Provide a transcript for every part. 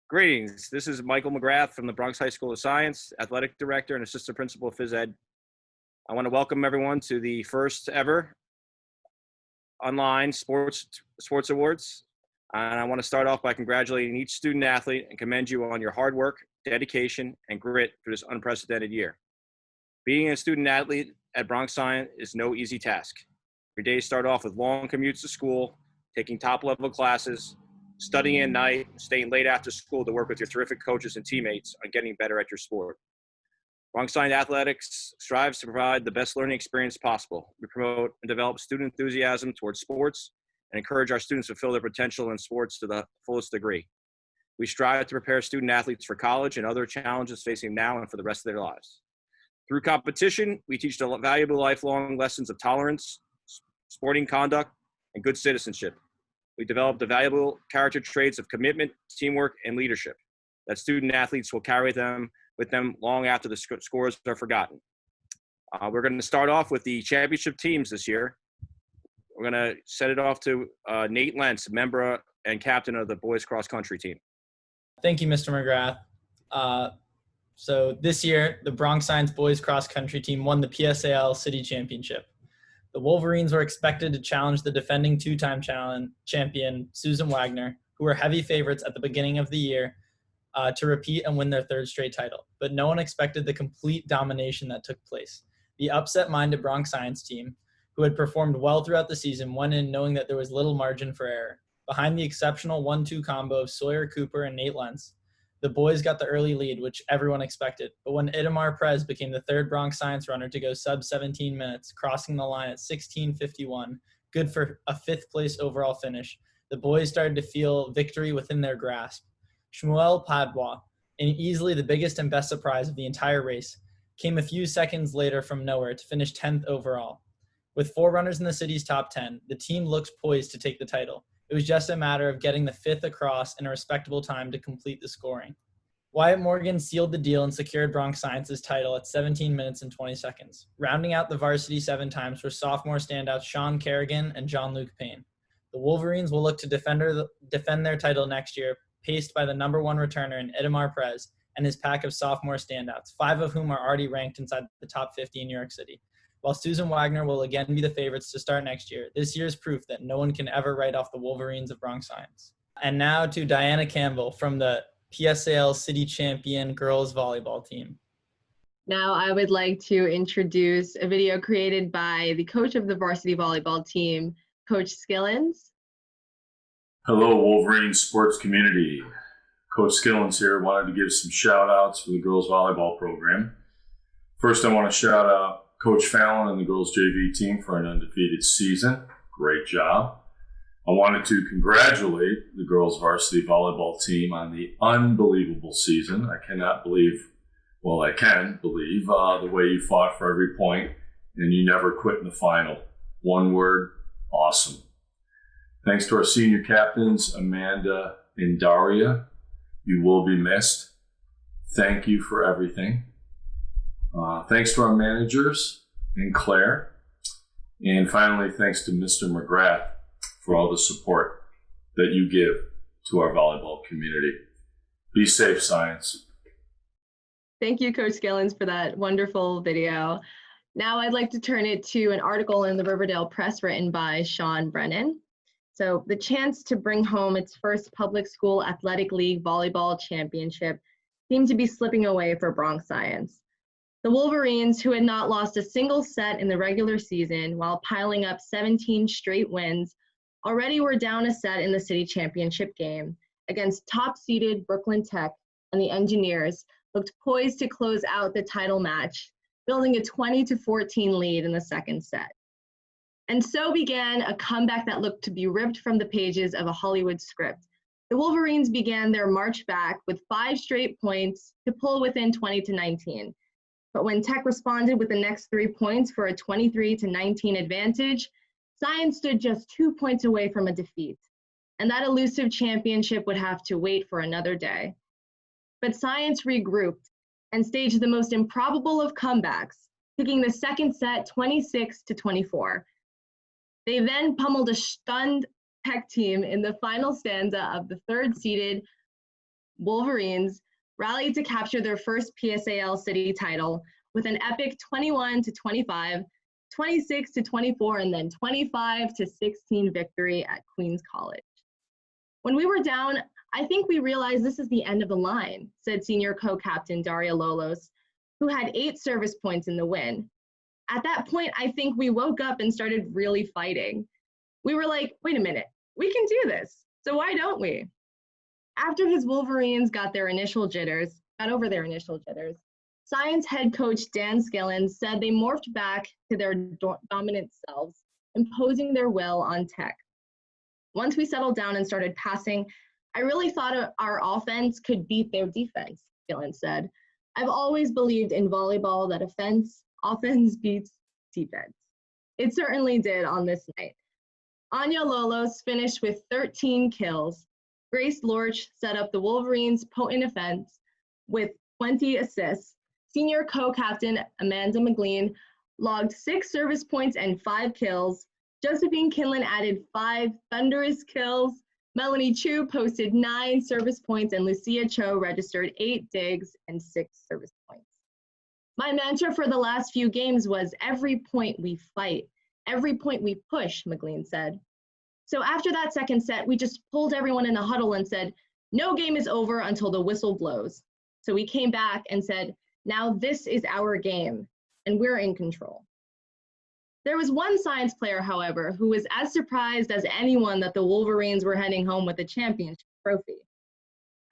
Greetings. This is Michael McGrath from the Bronx High School of Science, Athletic Director and Assistant Principal of Phys Ed. I want to welcome everyone to the first ever online sports awards. And I want to start off by congratulating each student athlete and commend you on your hard work, dedication, and grit through this unprecedented year. Being a student athlete at Bronx Science is no easy task. Your days start off with long commutes to school, taking top-level classes, studying at night, staying late after school to work with your terrific coaches and teammates on getting better at your sport. Bronx Science Athletics strives to provide the best learning experience possible. We promote and develop student enthusiasm towards sports and encourage our students to fulfill their potential in sports to the fullest degree. We strive to prepare student athletes for college and other challenges facing now and for the rest of their lives. Through competition, we teach the valuable lifelong lessons of tolerance, sporting conduct, and good citizenship. We develop the valuable character traits of commitment, teamwork, and leadership that student athletes will carry with them long after the scores are forgotten. We're going to start off with the championship teams this year. We're going to set it off to Nate Lentz, member and captain of the boys cross country team. Thank you, Mr. McGrath. So this year, the Bronx Science boys cross country team won the PSAL city championship. The Wolverines were expected to challenge the defending two-time champion, Susan Wagner, who were heavy favorites at the beginning of the year to repeat and win their third straight title. But no one expected the complete domination that took place. The upset-minded Bronx Science team, who had performed well throughout the season, went in knowing that there was little margin for error. Behind the exceptional 1-2 combo of Sawyer Cooper and Nate Lentz, the boys got the early lead, which everyone expected. But when Itamar Prez became the third Bronx Science runner to go sub 17 minutes, crossing the line at 16:51, good for a fifth place overall finish, the boys started to feel victory within their grasp. Shmuel Padua, and easily the biggest and best surprise of the entire race, came a few seconds later from nowhere to finish 10th overall. With 4 runners in the city's top 10, the team looks poised to take the title. It was just a matter of getting the 5th across in a respectable time to complete the scoring. Wyatt Morgan sealed the deal and secured Bronx Science's title at 17 minutes and 20 seconds. Rounding out the varsity 7 times were sophomore standouts Sean Kerrigan and John-Luke Payne. The Wolverines will look to defend their title next year, paced by the number 1 returner in Itamar Prez and his pack of sophomore standouts, 5 of whom are already ranked inside the top 50 in New York City. While Susan Wagner will again be the favorites to start next year, this year is proof that no one can ever write off the Wolverines of Bronx Science. And now to Diana Campbell from the PSAL City Champion Girls Volleyball Team. Now I would like to introduce a video created by the coach of the varsity volleyball team, Coach Skillens. Hello, Wolverine sports community. Coach Skillens here. Wanted to give some shout outs for the girls volleyball program. First, I want to shout out Coach Fallon and the girls JV team for an undefeated season. Great job. I wanted to congratulate the girls varsity volleyball team on the unbelievable season. I can believe the way you fought for every point and you never quit in the final. One word, awesome. Thanks to our senior captains, Amanda and Daria. You will be missed. Thank you for everything. Thanks to our managers and Claire. And finally, thanks to Mr. McGrath for all the support that you give to our volleyball community. Be safe, Science. Thank you, Coach Skillens, for that wonderful video. Now I'd like to turn it to an article in the Riverdale Press written by Sean Brennan. So the chance to bring home its first public school athletic league volleyball championship seemed to be slipping away for Bronx Science. The Wolverines, who had not lost a single set in the regular season while piling up 17 straight wins, already were down a set in the city championship game against top-seeded Brooklyn Tech, and the Engineers looked poised to close out the title match, building a 20-14 lead in the second set. And so began a comeback that looked to be ripped from the pages of a Hollywood script. The Wolverines began their march back with 5 straight points to pull within 20-19. But when Tech responded with the next 3 points for a 23-19 advantage, Science stood just 2 points away from a defeat. And that elusive championship would have to wait for another day. But Science regrouped and staged the most improbable of comebacks, taking the second set 26-24. They then pummeled a stunned Tech team in the final stanza of the third-seeded Wolverines rallied to capture their first PSAL city title with an epic 21-25, 26-24, and then 25-16 victory at Queens College. When we were down, I think we realized this is the end of the line, said senior co-captain Daria Lolos, who had 8 service points in the win. At that point, I think we woke up and started really fighting. We were like, wait a minute, we can do this, so why don't we? After his Wolverines got over their initial jitters, Science head coach Dan Skillins said they morphed back to their dominant selves, imposing their will on Tech. Once we settled down and started passing, I really thought our offense could beat their defense, Skillins said. I've always believed in volleyball that offense beats defense. It certainly did on this night. Anya Lolos finished with 13 kills. Grace Lorch set up the Wolverines' potent offense with 20 assists. Senior co-captain Amanda McLean logged 6 service points and 5 kills. Josephine Kinlan added 5 thunderous kills. Melanie Chu posted 9 service points, and Lucia Cho registered 8 digs and 6 service points. My mantra for the last few games was every point we fight, every point we push, McLean said. So after that second set, we just pulled everyone in a huddle and said, no game is over until the whistle blows. So we came back and said, now this is our game, and we're in control. There was one Science player, however, who was as surprised as anyone that the Wolverines were heading home with a championship trophy.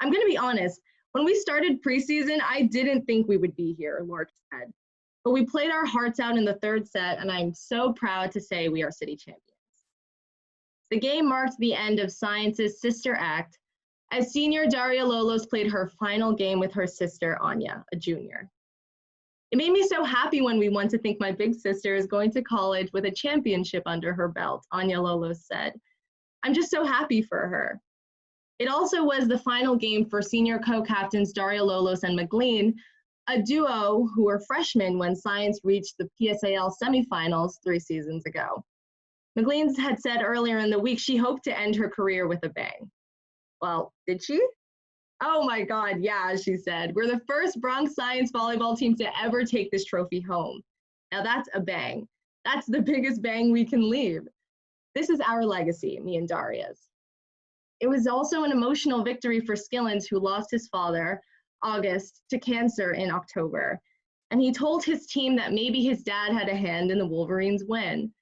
I'm going to be honest, when we started preseason, I didn't think we would be here, Lorch said. But we played our hearts out in the third set, and I'm so proud to say we are city champions. The game marked the end of Science's sister act, as senior Daria Lolos played her final game with her sister, Anya, a junior. It made me so happy when we won to think my big sister is going to college with a championship under her belt, Anya Lolos said. I'm just so happy for her. It also was the final game for senior co-captains Daria Lolos and McLean, a duo who were freshmen when Science reached the PSAL semifinals 3 seasons ago. McLean had said earlier in the week she hoped to end her career with a bang. Well, did she? Oh my God, yeah, she said. We're the first Bronx Science volleyball team to ever take this trophy home. Now that's a bang. That's the biggest bang we can leave. This is our legacy, me and Daria's. It was also an emotional victory for Skillins, who lost his father, August, to cancer in October. And he told his team that maybe his dad had a hand in the Wolverines' win.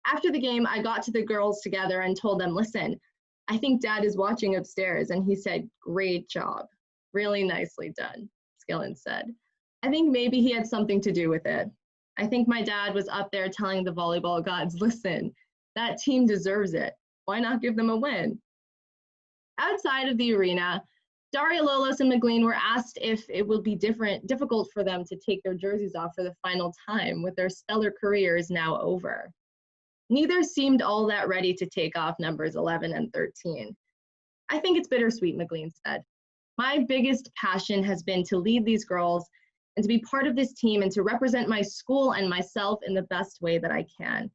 After the game, I got to the girls together and told them, listen, I think Dad is watching upstairs. And he said, great job. Really nicely done, Skillins said. I think maybe he had something to do with it. I think my dad was up there telling the volleyball gods, listen, that team deserves it. Why not give them a win? Outside of the arena, Daria Lolos and McLean were asked if it will be difficult for them to take their jerseys off for the final time with their stellar careers now over. Neither seemed all that ready to take off numbers 11 and 13. I think it's bittersweet, McLean said. My biggest passion has been to lead these girls and to be part of this team and to represent my school and myself in the best way that I can.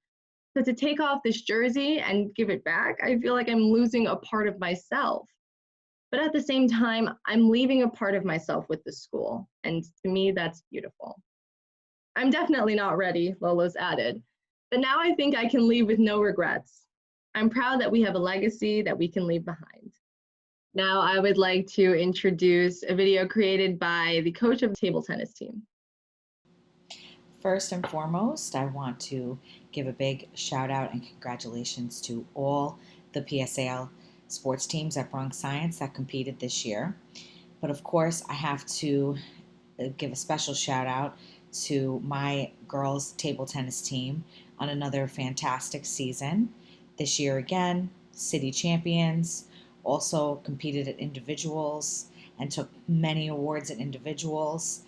So to take off this jersey and give it back, I feel like I'm losing a part of myself. But at the same time, I'm leaving a part of myself with the school. And to me, that's beautiful. I'm definitely not ready, Lolos added. But now I think I can leave with no regrets. I'm proud that we have a legacy that we can leave behind. Now I would like to introduce a video created by the coach of the table tennis team. First and foremost, I want to give a big shout out and congratulations to all the PSAL sports teams at Bronx Science that competed this year. But of course, I have to give a special shout out to my girls table tennis team on another fantastic season. This year again, city champions, also competed at individuals and took many awards at individuals.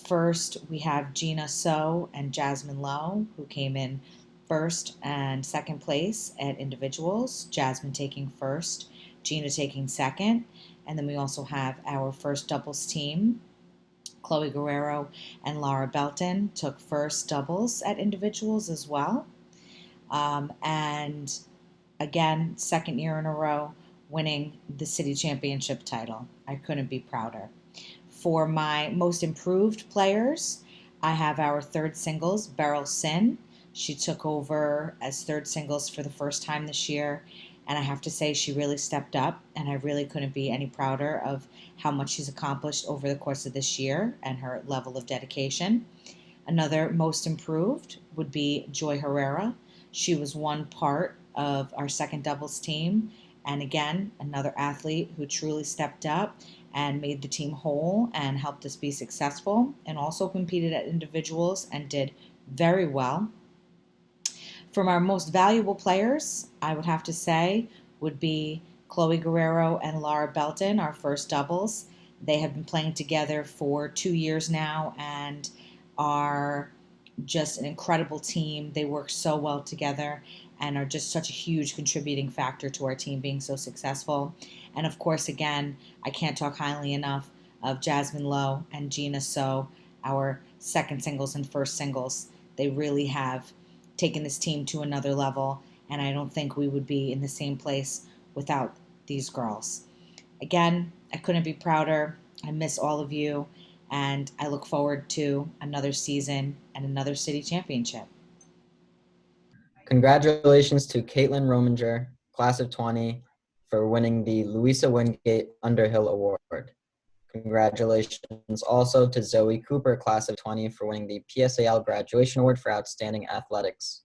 First, we have Gina So and Jasmine Lowe, who came in first and second place at individuals, Jasmine taking first, Gina taking second. And then we also have our first doubles team, Chloe Guerrero and Laura Belton took first doubles at individuals as well. And again, second year in a row, winning the city championship title. I couldn't be prouder. For my most improved players, I have our third singles, Beryl Sin. She took over as third singles for the first time this year, and I have to say she really stepped up, and I really couldn't be any prouder of how much she's accomplished over the course of this year and her level of dedication. Another most improved would be Joy Herrera. She was one part of our second doubles team, and again, another athlete who truly stepped up and made the team whole and helped us be successful, and also competed at individuals and did very well. From our most valuable players, I would have to say, would be Chloe Guerrero and Laura Belton, our first doubles. They have been playing together for 2 years now and are just an incredible team. They work so well together and are just such a huge contributing factor to our team being so successful. And of course, again, I can't talk highly enough of Jasmine Lowe and Gina So, our second singles and first singles. They really have taken this team to another level, and I don't think we would be in the same place without these girls. Again, I couldn't be prouder. I miss all of you, and I look forward to another season and another city championship. Congratulations to Caitlin Rominger, class of 20, for winning the Louisa Wingate Underhill Award. Congratulations also to Zoe Cooper, class of 20, for winning the PSAL Graduation Award for Outstanding Athletics.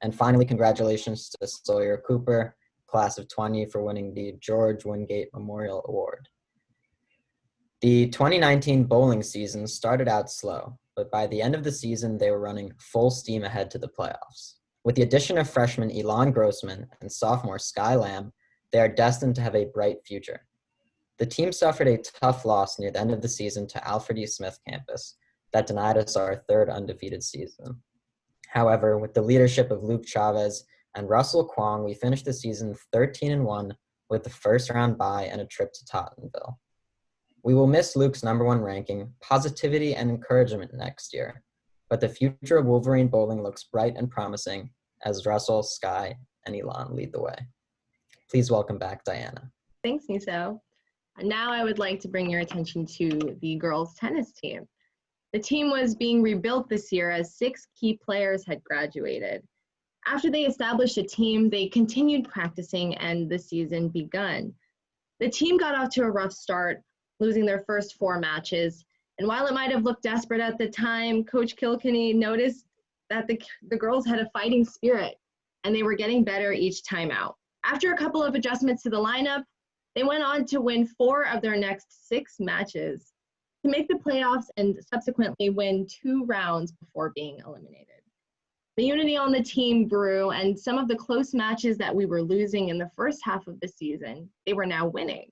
And finally, congratulations to Sawyer Cooper, class of 20, for winning the George Wingate Memorial Award. The 2019 bowling season started out slow, but by the end of the season, they were running full steam ahead to the playoffs. With the addition of freshman Elon Grossman and sophomore Sky Lamb, they are destined to have a bright future. The team suffered a tough loss near the end of the season to Alfred E. Smith campus that denied us our third undefeated season. However, with the leadership of Luke Chavez and Russell Kwong, we finished the season 13-1 with the first round bye and a trip to Tottenville. We will miss Luke's #1 ranking, positivity, and encouragement next year, but the future of Wolverine bowling looks bright and promising as Russell, Sky, and Elon lead the way. Please welcome back Diana. Thanks, Niso. Now I would like to bring your attention to the girls' tennis team. The team was being rebuilt this year as 6 key players had graduated. After they established a team, they continued practicing and the season begun. The team got off to a rough start, losing their first 4 matches. And while it might have looked desperate at the time, Coach Kilkenny noticed that the girls had a fighting spirit and they were getting better each time out. After a couple of adjustments to the lineup, they went on to win 4 of their next 6 matches to make the playoffs and subsequently win 2 rounds before being eliminated. The unity on the team grew, and some of the close matches that we were losing in the first half of the season, they were now winning.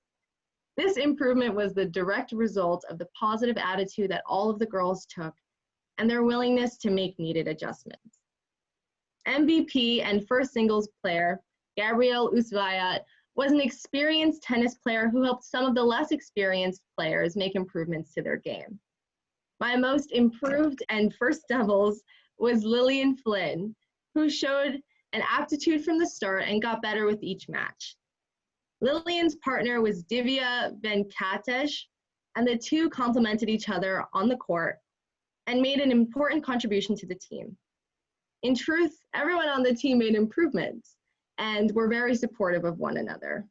This improvement was the direct result of the positive attitude that all of the girls took and their willingness to make needed adjustments. MVP and first singles player, Gabrielle Usvayat, was an experienced tennis player who helped some of the less experienced players make improvements to their game. My most improved and first doubles was Lillian Flynn, who showed an aptitude from the start and got better with each match. Lillian's partner was Divya Venkatesh, and the two complemented each other on the court and made an important contribution to the team. In truth, everyone on the team made improvements and were very supportive of one another.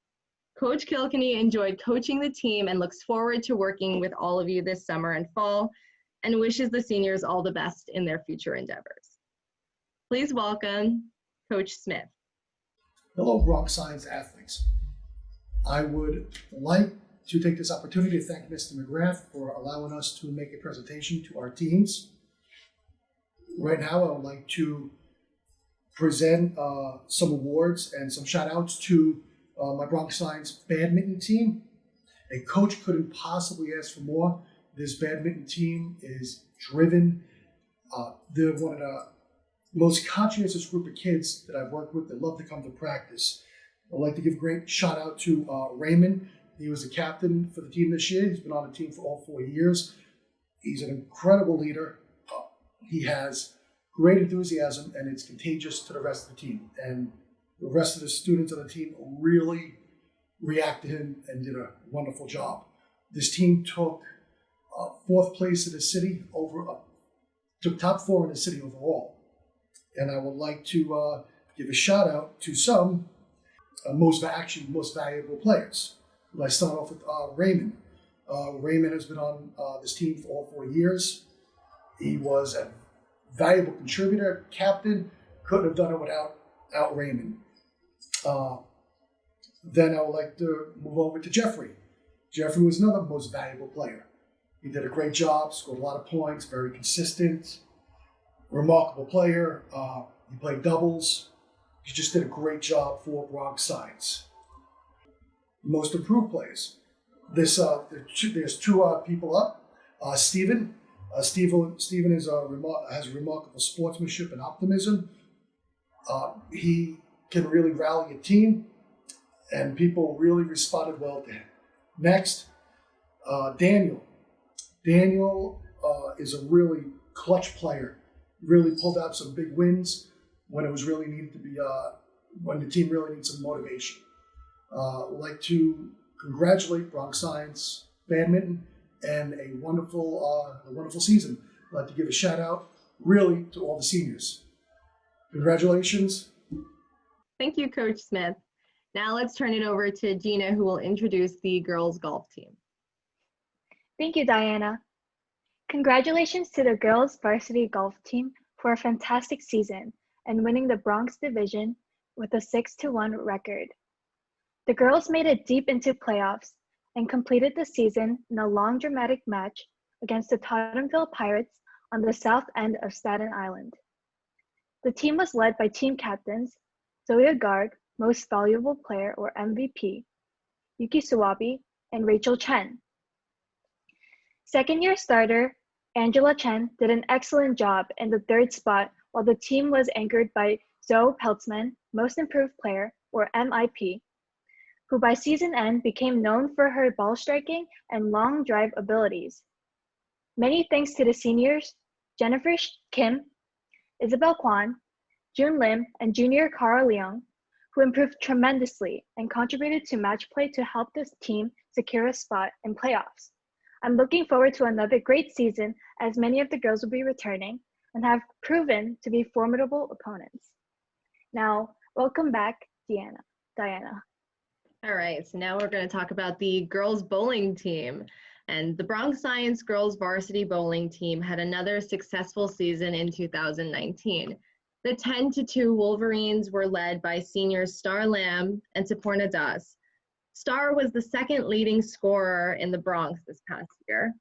Coach Kilkenny enjoyed coaching the team and looks forward to working with all of you this summer and fall, and wishes the seniors all the best in their future endeavors. Please welcome Coach Smith. Hello, Bronx Science athletes. I would like to take this opportunity to thank Mr. McGrath for allowing us to make a presentation to our teams. Right now, I would like to present some awards and some shout outs to my Bronx Science badminton team. A coach couldn't possibly ask for more. This badminton team is driven. They're one of the most conscientious group of kids that I've worked with that love to come to practice. I'd like to give a great shout out to Raymond. He was the captain for the team this year. He's been on the team for all 4 years. He's an incredible leader. He has great enthusiasm, and it's contagious to the rest of the team. And the rest of the students on the team really, react to him and did a wonderful job. This team took fourth place in the city took top 4 in the city overall. And I would like to give a shout out to some most valuable players. Let's start off with Raymond. Raymond has been on this team for all 4 years. He was a valuable contributor, captain. Couldn't have done it without Raymond. Then I would like to move over to Jeffrey. Jeffrey was another most valuable player. He did a great job, scored a lot of points, very consistent, remarkable player. He played doubles. He just did a great job for Bronx Science. Most improved players. There's 2 people up. Steven. Steven has remarkable sportsmanship and optimism. He can really rally a team, and people really responded well to him. Next, Daniel. Daniel is a really clutch player. Really pulled out some big wins when it was really needed to be, when the team really needs some motivation. I'd like to congratulate Bronx Science Badminton and a wonderful season. I'd like to give a shout out really to all the seniors. Congratulations. Thank you, Coach Smith. Now let's turn it over to Gina, who will introduce the girls golf team. Thank you, Diana. Congratulations to the girls varsity golf team for a fantastic season and winning the Bronx division with a 6-1 record. The girls made it deep into playoffs and completed the season in a long dramatic match against the Tottenville Pirates on the south end of Staten Island. The team was led by team captains Zoya Garg, Most Valuable Player or MVP, Yuki Suwabi, and Rachel Chen. Second-year starter Angela Chen did an excellent job in the 3rd spot, while the team was anchored by Zoe Peltzman, Most Improved Player or MIP, who by season end became known for her ball striking and long drive abilities. Many thanks to the seniors Jennifer Kim, Isabel Kwan, June Lim, and junior Cara Leung, who improved tremendously and contributed to match play to help this team secure a spot in playoffs. I'm looking forward to another great season as many of the girls will be returning and have proven to be formidable opponents. Now, welcome back, Diana. All right, so now we're going to talk about the girls bowling team. And the Bronx Science girls varsity bowling team had another successful season in 2019. The 10-2 Wolverines were led by seniors Star Lamb and Saporna Das. Star was the 2nd leading scorer in the Bronx this past year.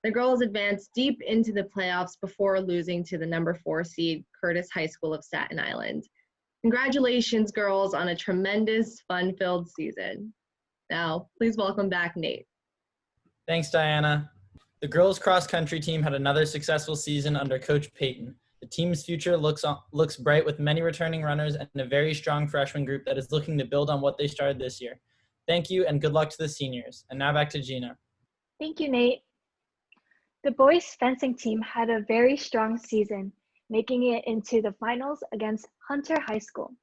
The girls advanced deep into the playoffs before losing to the number 4 seed Curtis High School of Staten Island. Congratulations, girls, on a tremendous, fun-filled season. Now, please welcome back Nate. Thanks, Diana. The girls cross-country team had another successful season under Coach Payton. The team's future looks bright with many returning runners and a very strong freshman group that is looking to build on what they started this year. Thank you and good luck to the seniors. And now back to Gina. Thank you, Nate. The boys fencing team had a very strong season, making it into the finals against Hunter High School.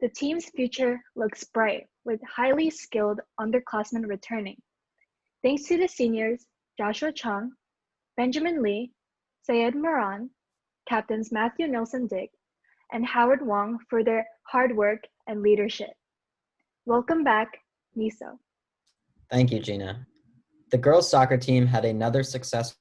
The team's future looks bright with highly skilled underclassmen returning. Thanks to the seniors, Joshua Chung, Benjamin Lee, Syed Moran, captains Matthew Nilsson-Dick, and Howard Wong for their hard work and leadership. Welcome back, Niso. Thank you, Gina. The girls soccer team had another successful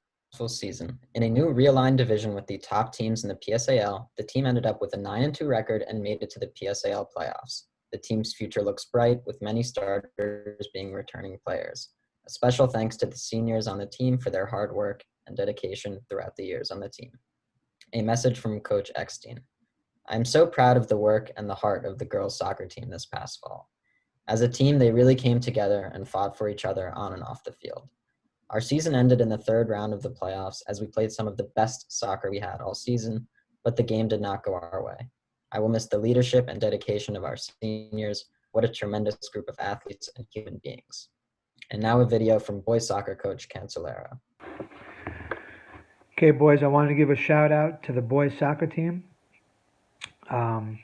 season. In a new realigned division with the top teams in the PSAL, the team ended up with a 9-2 record and made it to the PSAL playoffs. The team's future looks bright, with many starters being returning players. A special thanks to the seniors on the team for their hard work and dedication throughout the years on the team. A message from Coach Eckstein. I'm so proud of the work and the heart of the girls soccer team this past fall. As a team, they really came together and fought for each other on and off the field. Our season ended in the 3rd round of the playoffs as we played some of the best soccer we had all season, but the game did not go our way. I will miss the leadership and dedication of our seniors. What a tremendous group of athletes and human beings. And now a video from boys soccer coach Cancelero. Okay, boys, I wanted to give a shout out to the boys soccer team. I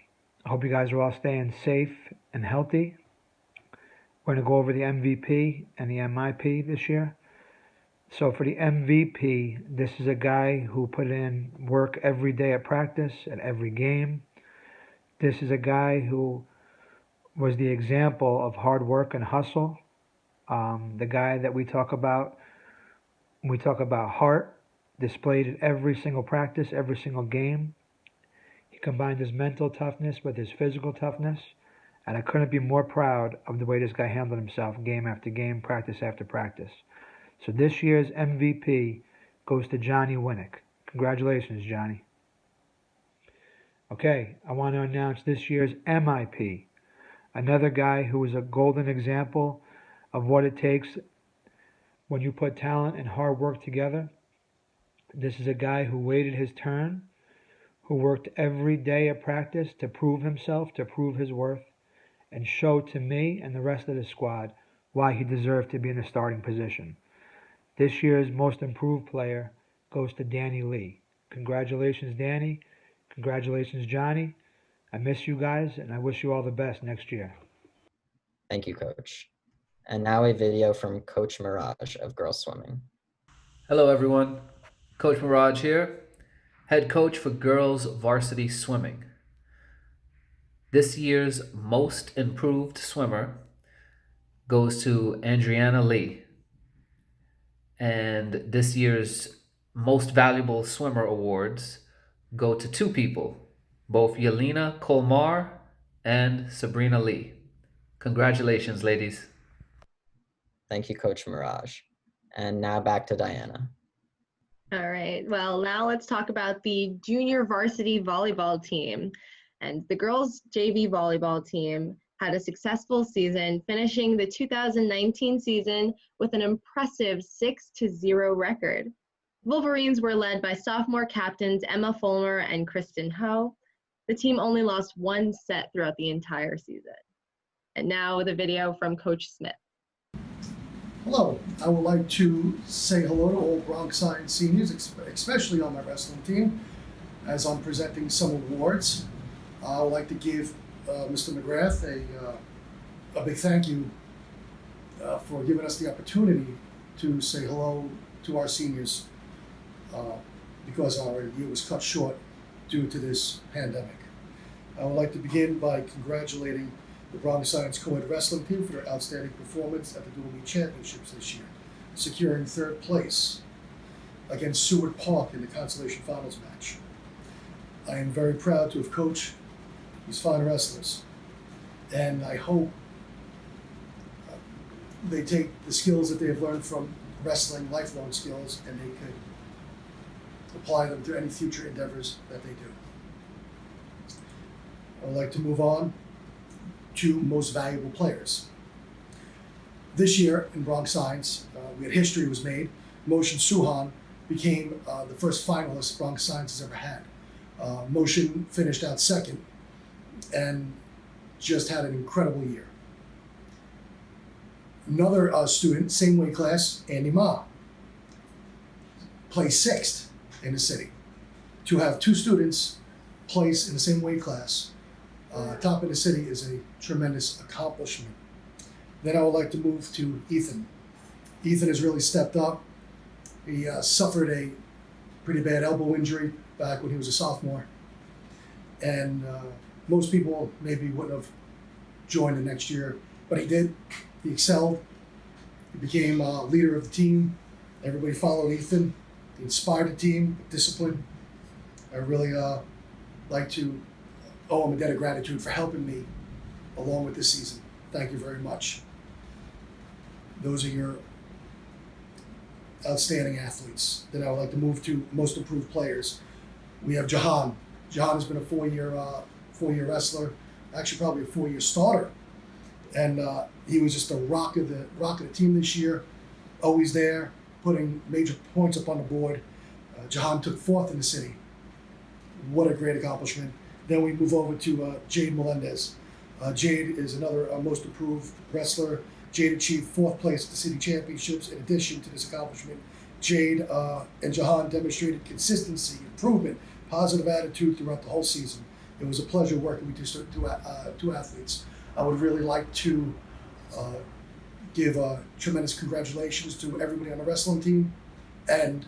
hope you guys are all staying safe and healthy. We're going to go over the MVP and the MIP this year. So for the MVP, this is a guy who put in work every day at practice, at every game. This is a guy who was the example of hard work and hustle. The guy that we talk about when we talk about heart, displayed at every single practice, every single game. He combined his mental toughness with his physical toughness, and I couldn't be more proud of the way this guy handled himself game after game, practice after practice. So this year's MVP goes to Johnny Winnick. Congratulations, Johnny. Okay, I want to announce this year's MIP. Another guy who is a golden example of what it takes when you put talent and hard work together. This is a guy who waited his turn, who worked every day at practice to prove himself, to prove his worth, and show to me and the rest of the squad why he deserved to be in the starting position. This year's most improved player goes to Danny Lee. Congratulations, Danny. Congratulations, Johnny. I miss you guys, and I wish you all the best next year. Thank you, Coach. And now a video from Coach Mirage of girls swimming. Hello, everyone. Coach Mirage here, head coach for girls varsity swimming. This year's most improved swimmer goes to Adriana Lee. And this year's most valuable swimmer awards go to two people, both Yelena Kolmar and Sabrina Lee. Congratulations, ladies. Thank you, Coach Mirage. And now back to Diana. All right, well, now let's talk about the junior varsity volleyball team. And the girls JV volleyball team had a successful season, finishing the 2019 season with an impressive 6-0 record. Wolverines were led by sophomore captains Emma Fulmer and Kristen Ho. The team only lost one set throughout the entire season. And now with a video from Coach Smith. Hello, I would like to say hello to all Bronx Science seniors, especially on my wrestling team, as I'm presenting some awards. I would like to give Mr. McGrath a big thank you for giving us the opportunity to say hello to our seniors because our year was cut short due to this pandemic. I would like to begin by congratulating the Bronx Science Co-ed wrestling team for their outstanding performance at the Dual Meet Championships this year, securing third place against Seward Park in the consolation finals match. I am very proud to have coached these fine wrestlers, and I hope they take the skills that they have learned from wrestling, lifelong skills, and they could apply them to any future endeavors that they do. I would like to move on to most valuable players. This year in Bronx Science, we had history was made. Motion Suhan became the first finalist Bronx Science has ever had. Motion finished out second and just had an incredible year. Another student, same weight class, Andy Ma, placed sixth in the city. To have two students place in the same weight class, top of the city, is a tremendous accomplishment. Then I would like to move to Ethan. Ethan has really stepped up. He suffered a pretty bad elbow injury back when he was a sophomore. And most people maybe wouldn't have joined the next year, but he did. He excelled. He became leader of the team. Everybody followed Ethan. He inspired the team with discipline. I really like to owe him a debt of gratitude for helping me along with this season. Thank you very much. Those are your outstanding athletes. Then I would like to move to most improved players. We have Jahan. Jahan has been a four-year wrestler, actually probably a four-year starter, and he was just a rock of the team this year. Always there, putting major points up on the board. Jahan took fourth in the city. What a great accomplishment. Then we move over to Jade Melendez. Jade is another most improved wrestler. Jade achieved fourth place at the city championships. In addition to this accomplishment, Jade and Jahan demonstrated consistency, improvement, positive attitude throughout the whole season. It was a pleasure working with two athletes. I would really like to give tremendous congratulations to everybody on the wrestling team and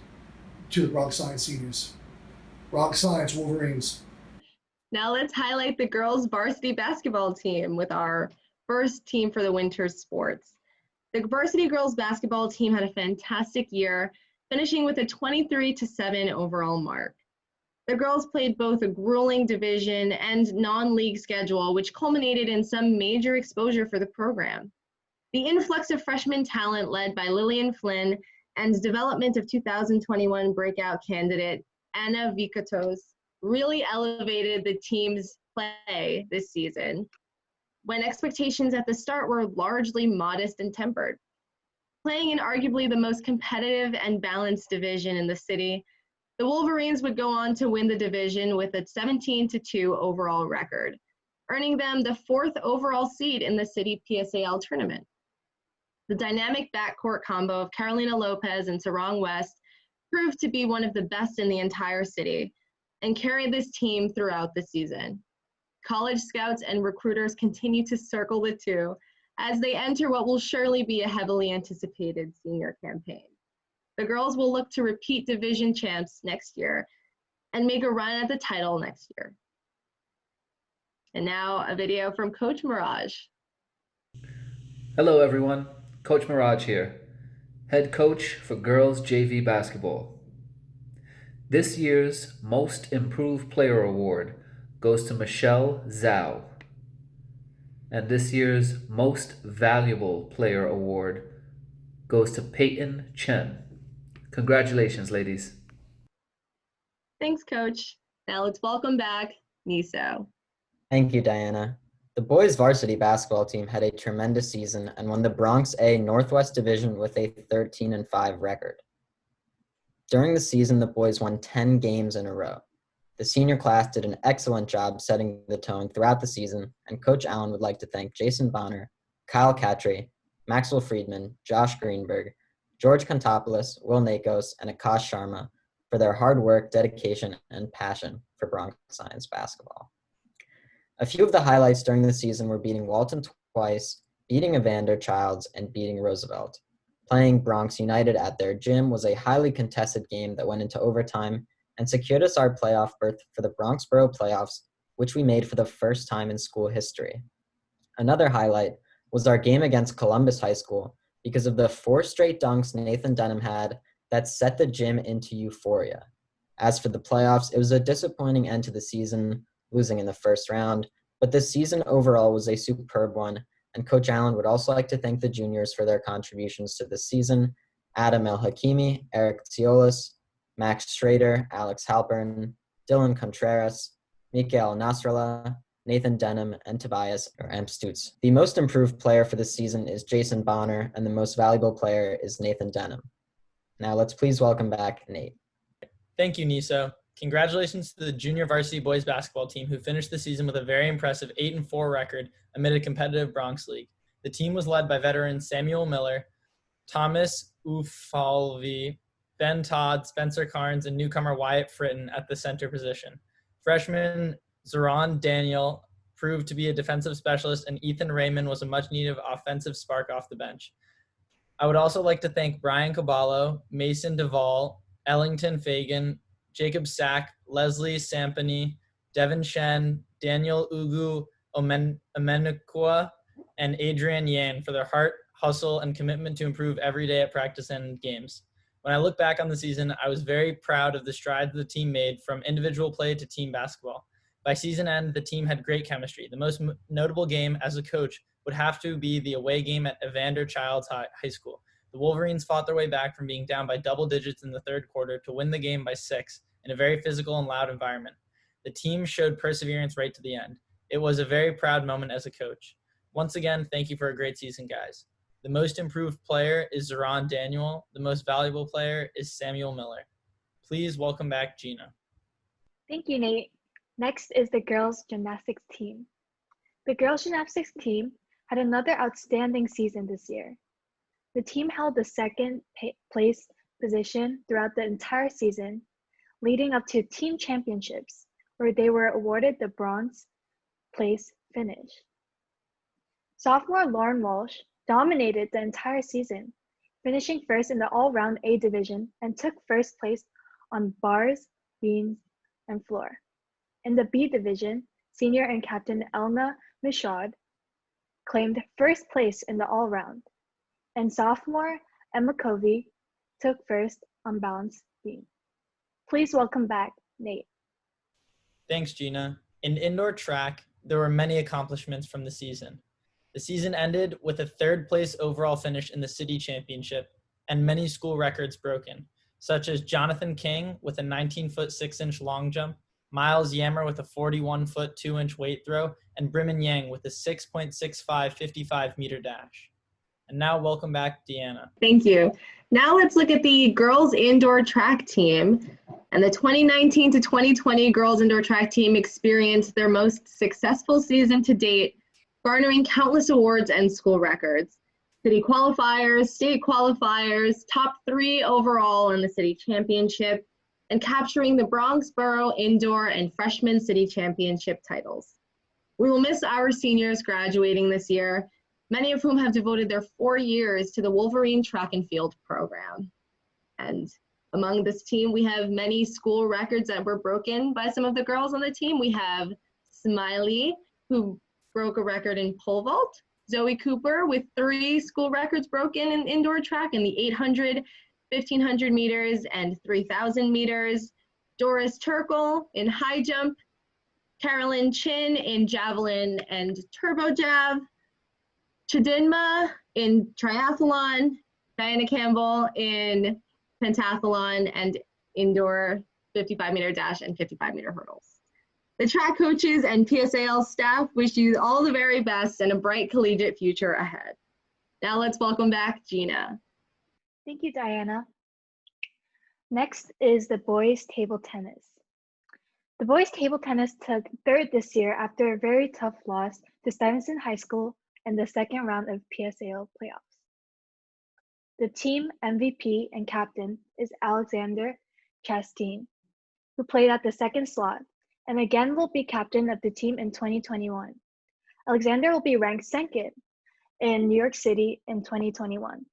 to the Bronx Science seniors. Bronx Science Wolverines. Now let's highlight the girls varsity basketball team with our first team for the winter sports. The varsity girls basketball team had a fantastic year, finishing with a 23-7 overall mark. The girls played both a grueling division and non-league schedule, which culminated in some major exposure for the program. The influx of freshman talent led by Lillian Flynn and development of 2021 breakout candidate Anna Vikatos really elevated the team's play this season, when expectations at the start were largely modest and tempered. Playing in arguably the most competitive and balanced division in the city, the Wolverines would go on to win the division with a 17-2 overall record, earning them the 4th overall seed in the city PSAL tournament. The dynamic backcourt combo of Carolina Lopez and Sarong West proved to be one of the best in the entire city and carried this team throughout the season. College scouts and recruiters continue to circle the two as they enter what will surely be a heavily anticipated senior campaign. The girls will look to repeat division champs next year and make a run at the title next year. And now a video from Coach Mirage. Hello everyone, Coach Mirage here, head coach for girls JV basketball. This year's Most Improved Player Award goes to Michelle Zhao. And this year's Most Valuable Player Award goes to Peyton Chen. Congratulations, ladies. Thanks, Coach. Now let's welcome back Niso. Thank you, Diana. The boys varsity basketball team had a tremendous season and won the Bronx A Northwest Division with a 13-5 record. During the season, the boys won 10 games in a row. The senior class did an excellent job setting the tone throughout the season, and Coach Allen would like to thank Jason Bonner, Kyle Catry, Maxwell Friedman, Josh Greenberg, George Kontopoulos, Will Nakos, and Akash Sharma for their hard work, dedication, and passion for Bronx Science basketball. A few of the highlights during the season were beating Walton twice, beating Evander Childs, and beating Roosevelt. Playing Bronx United at their gym was a highly contested game that went into overtime and secured us our playoff berth for the Bronxboro playoffs, which we made for the first time in school history. Another highlight was our game against Columbus High School because of the 4 straight dunks Nathan Denham had that set the gym into euphoria. As for the playoffs, it was a disappointing end to the season, losing in the first round, but the season overall was a superb one, and Coach Allen would also like to thank the juniors for their contributions to the season: Adam El-Hakimi, Eric Tsiolis, Max Schrader, Alex Halpern, Dylan Contreras, Mikael Nasrallah, Nathan Denham, and Tobias Stutz. The most improved player for this season is Jason Bonner, and the most valuable player is Nathan Denham. Now let's please welcome back Nate. Thank you, Niso. Congratulations to the junior varsity boys basketball team who finished the season with a very impressive 8-4 record amid a competitive Bronx league. The team was led by veterans Samuel Miller, Thomas Ufalvi, Ben Todd, Spencer Carnes, and newcomer Wyatt Fritton at the center position. Freshman Zoran Daniel proved to be a defensive specialist, and Ethan Raymond was a much-needed offensive spark off the bench. I would also like to thank Brian Caballo, Mason Duvall, Ellington Fagan, Jacob Sack, Leslie Sampany, Devin Shen, Daniel Ugu Omenukwa, and Adrian Yan for their heart, hustle, and commitment to improve every day at practice and games. When I look back on the season, I was very proud of the strides the team made from individual play to team basketball. By season end, the team had great chemistry. The most notable game as a coach would have to be the away game at Evander Childs High School. The Wolverines fought their way back from being down by double digits in the third quarter to win the game by 6 in a very physical and loud environment. The team showed perseverance right to the end. It was a very proud moment as a coach. Once again, thank you for a great season, guys. The most improved player is Zoran Daniel. The most valuable player is Samuel Miller. Please welcome back Gina. Thank you, Nate. Next is the girls' gymnastics team. The girls' gymnastics team had another outstanding season this year. The team held the second place position throughout the entire season, leading up to team championships, where they were awarded the bronze place finish. Sophomore Lauren Walsh dominated the entire season, finishing first in the all-round A division and took first place on bars, beams, and floor. In the B division, senior and captain Elna Michaud claimed first place in the all-round, and sophomore Emma Covey took first on balance beam. Please welcome back Nate. Thanks, Gina. In indoor track, there were many accomplishments from the season. The season ended with a third place overall finish in the city championship and many school records broken, such as Jonathan King with a 19-foot 6-inch long jump, Miles Yammer with a 41-foot 2-inch weight throw, and Brimon Yang with a 6.65 55-meter dash. And now welcome back, Deanna. Thank you. Now let's look at the girls indoor track team. And the 2019 to 2020 girls indoor track team experienced their most successful season to date, garnering countless awards and school records. City qualifiers, state qualifiers, top 3 overall in the city championship, and capturing the Bronx Borough Indoor and Freshman City Championship titles. We will miss our seniors graduating this year, many of whom have devoted their 4 years to the Wolverine track and field program. And among this team, we have many school records that were broken by some of the girls on the team. We have Smiley, who broke a record in pole vault, Zoe Cooper with 3 school records broken in indoor track in the 800, 1500 meters, and 3000 meters, Doris Turkle in high jump, Carolyn Chin in javelin and turbo jav, Chidinma in triathlon, Diana Campbell in pentathlon and indoor 55-meter dash and 55-meter hurdles. The track coaches and PSAL staff wish you all the very best and a bright collegiate future ahead. Now let's welcome back Gina. Thank you, Diana. Next is the boys table tennis. The boys table tennis took third this year after a very tough loss to Stuyvesant High School in the second round of PSAL playoffs. The team MVP and captain is Alexander Chastain, who played at the second slot and again will be captain of the team in 2021. Alexander will be ranked second in New York City in 2021.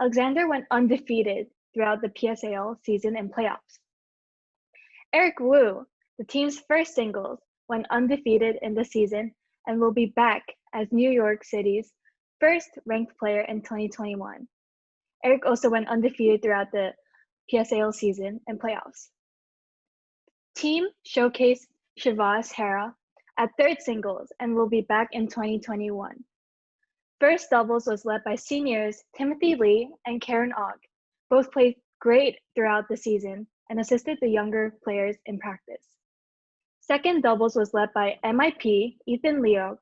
Alexander went undefeated throughout the PSAL season and playoffs. Eric Wu, the team's first singles, went undefeated in the season and will be back as New York City's first ranked player in 2021. Eric also went undefeated throughout the PSAL season and playoffs. Team showcased Shavaz Hera at third singles and will be back in 2021. First doubles was led by seniors Timothy Lee and Karen Ogg. Both played great throughout the season and assisted the younger players in practice. Second doubles was led by MIP, Ethan Leog,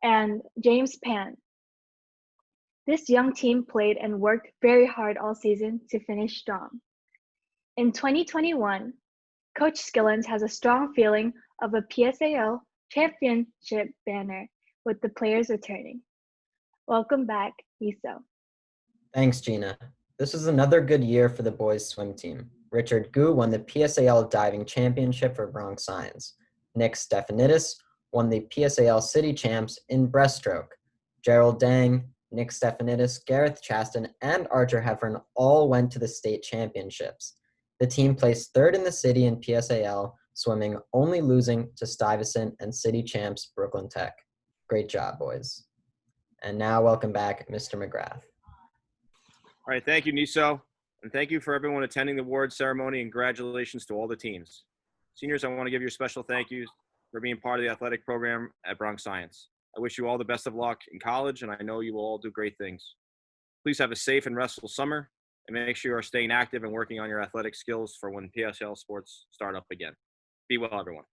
and James Pan. This young team played and worked very hard all season to finish strong. In 2021, Coach Skillens has a strong feeling of a PSAL championship banner with the players returning. Welcome back, Miso. Thanks, Gina. This was another good year for the boys swim team. Richard Gu won the PSAL diving championship for Bronx Science. Nick Stefanidis won the PSAL city champs in breaststroke. Gerald Dang, Nick Stefanidis, Gareth Chaston, and Archer Heffern all went to the state championships. The team placed third in the city in PSAL swimming, only losing to Stuyvesant and city champs Brooklyn Tech. Great job, boys. And now welcome back, Mr. McGrath. All right, thank you, Niso. And thank you for everyone attending the award ceremony, and congratulations to all the teams. Seniors, I want to give you a special thank you for being part of the athletic program at Bronx Science. I wish you all the best of luck in college, and I know you will all do great things. Please have a safe and restful summer, and make sure you are staying active and working on your athletic skills for when PSL sports start up again. Be well, everyone.